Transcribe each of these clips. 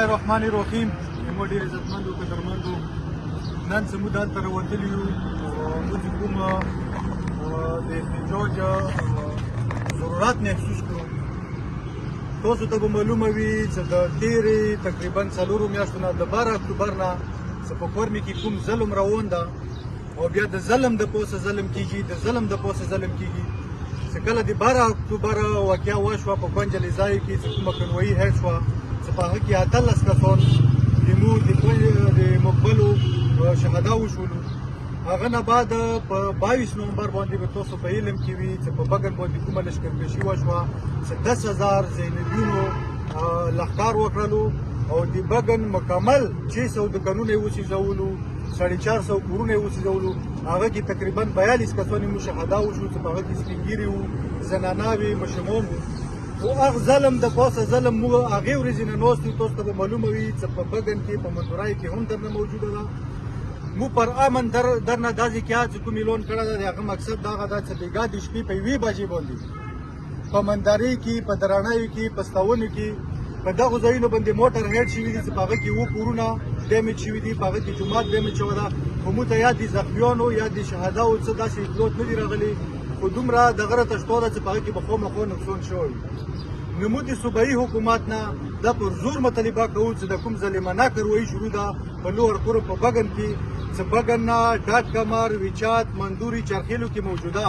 الرحمن الرحیم. زموږ ډېر عزتمندو قدرمندو نن زموږ دلته راوتلي یو موږ چې کوم د احتجاج ضرورت محسوس کړو. تاسو ته به معلومه وي چې د تېرې تقریبا 4 میاشتو نه د 12 اکتوبر نه چې په کورمې کې کوم ظلم روان ده او بیا د ظلم د پوسه ظلم کېږي، د ظلم د پوسه ظلم کېږي. چې کله د 12 اکتوبر واقعه وشوه په کنجلې ځای کې چې کومه کنوایي هیر شوه چې په هغه کې 18 کسان د مقبلو شهدا وشولو. هغه نه بعد په 22 نومبر باندې به تاسو په علم کې وي چې په بګن باندې کومه لښکرکشي وشوه چې 10,000 زینبیونو لښکار وکړلو او د بګن مکمل 600 دکانونه یې وسوځولو، 450 کورونه یې وسوځولو. هغه کې تقریبا 42 کسان یې شهدا وشو چې په هغه کې سپین ږیري وو، زنانه وې، ماشومان وو. خو هغه ظلم د پاسه ظلم موږ هغې ورځې نه ناست یو. تاسو ته به معلومه وي چې په بګن کې په مندورای کې هم درنه موجوده ده. مو پر امن درنه دا ځکه چې کوم اعلان کړی ده د هغه مقصد دغه ده چې بېګا د شپې په 1 بجې باندې په مندارۍ کې، په درانیو کې، په ستاونو کې په دغو ځایونو باندې موټر هیډ شوي دي چې په هغه کې 7 کورونه ډیمیج شوي دي، په هغه کې جومات ډیمیج شوی ده. خو موږ ته یا د زخمیانو یا د شهداو څه داسې اطلاعات نه دي راغلي، خو دومره دغه راته شته ده چې په هغه کې به خامخا نقصان شوی. نو موږ د صوبایي حکومت نه دا پر زور مطالبه کوو چې د کوم ظالمانه کاروایي شروع ده په لوړ کور په بګن کې چې بګن نه ډاټ کمر، ویچات، مندوري، چرخیلو کې موجوده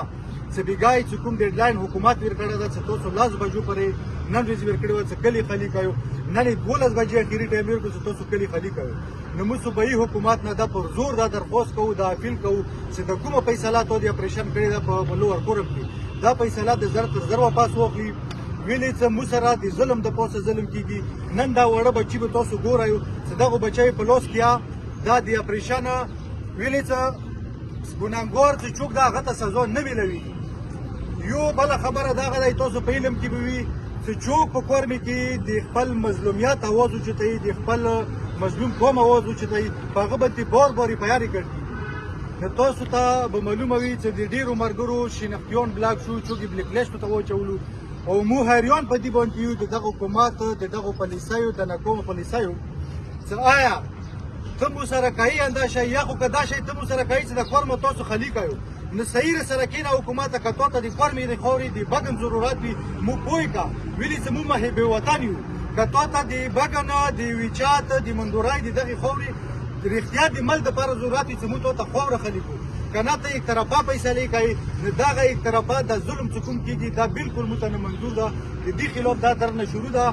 چې بېګا چې کوم ډیډلاین حکومت ورکړی ده چې تاسو 10 بجو پورې نن ورځ ورکړې وه چې کلي خالي کوو، نن یې 12 بجې اخري ټایم ورکړو چې تاسو کلي خالي کوو. نو موږ صوبایي حکومت نه دا پر زور دا درخواست کوو، دا اپیل کوو چې د کومه فیصله تا د اپریشن کړې ده په لوړ کورم کې دا فیصله د 0 تر 0 واپس واخلي. ویلې چې موږ سره د ظلم د پاسه ظلم کېږي. نن دا وړه بچي به تاسو ګورئ چې دغو بچیو په لاس کې دا د اپریشن ویلې چې ګناهګار چې څوک ده هغه ته سزا نه میلوي. یو بله خبره دغه دی تاسو په علم کې به وي چې څوک په کورمې کې د خپل مظلومیت اواز اوچتوي، د خپل مظلوم قوم اواز اوچتوي، په هغه باندې بار بار پیارې ګرځي. نو تاسو ته به معلومه وي چې د ډېرو ملګرو شناختیان بلاک شو، څوک یې بلیک لیسټو ته واچولو او موږ حیران په دې باندې یو د دغه حکومت، د دغه پالیسیو، د ناکامو پالیسیو چې آیا ته مو سره کوي انداشه یا خو که دا شی ته مو سره کوي چې د کورمه تاسو خالي کوو. نو صحیح سره کېنه حکومت ته که تا ته د کورمې د خاورې د بګن ضرورت وي مو پوه کا ویلې چې موږ محب وطن یو. که تا ته د بګن، د ویچات، د مندورای د دغې خاورې رښتیا د مل دپاره ضرورت وي چې موږ تا ته خاوره خالي کړو. که نه ته یک طرفه فیصلې کوي نو دغه یک طرفه د ظلم چې کوم کېږي دا بالکل موږ ته نه منظور ده. د دې خلاف دا درنه شروع ده.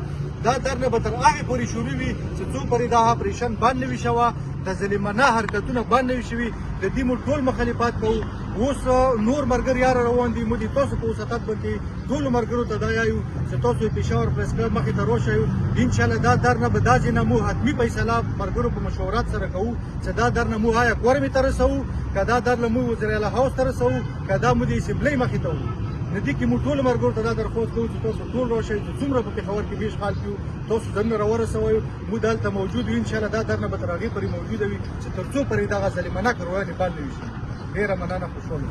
دا درنه به تر هغې پورې شروع وي چې څو پورې دا اپریشن بند نه وي شوه، د ظالمانه حرکتونه بند نه وي شوي. د دې موږ ټول مخالفت کوو. اوس نور ملګري یاره روان دي، موږ د تاسو په وساطت باندې ټولو ملګرو ته دا وایو چې تاسو یې پېښور پریس کلب مخې ته راشئ. انشاءالله دا درنه به دا ځای نه موږ حتمي فیصله ملګرو په مشورت سره کوو چې دا درنه موږ آیا کورمې ته رسوو، که دا درنه موږ وزیراعلی هاوس ته رسوو، که دا موږ د اسمبلۍ مخې ته وو. نو دې کې موږ ټولو ملګرو ته دا درخواست کوو چې تاسو ټول راشئ چې څومره په پېښور کې بېش حال کې تاسو ځانونه راورسوئ. موږ دلته موجود یو. انشاءالله دا درنه به تر هغې پورې موجوده وي چې تر څو پورې دغه ظالمانه کاروایانې بند نه وي شي. ډېره مننه، خوشحاله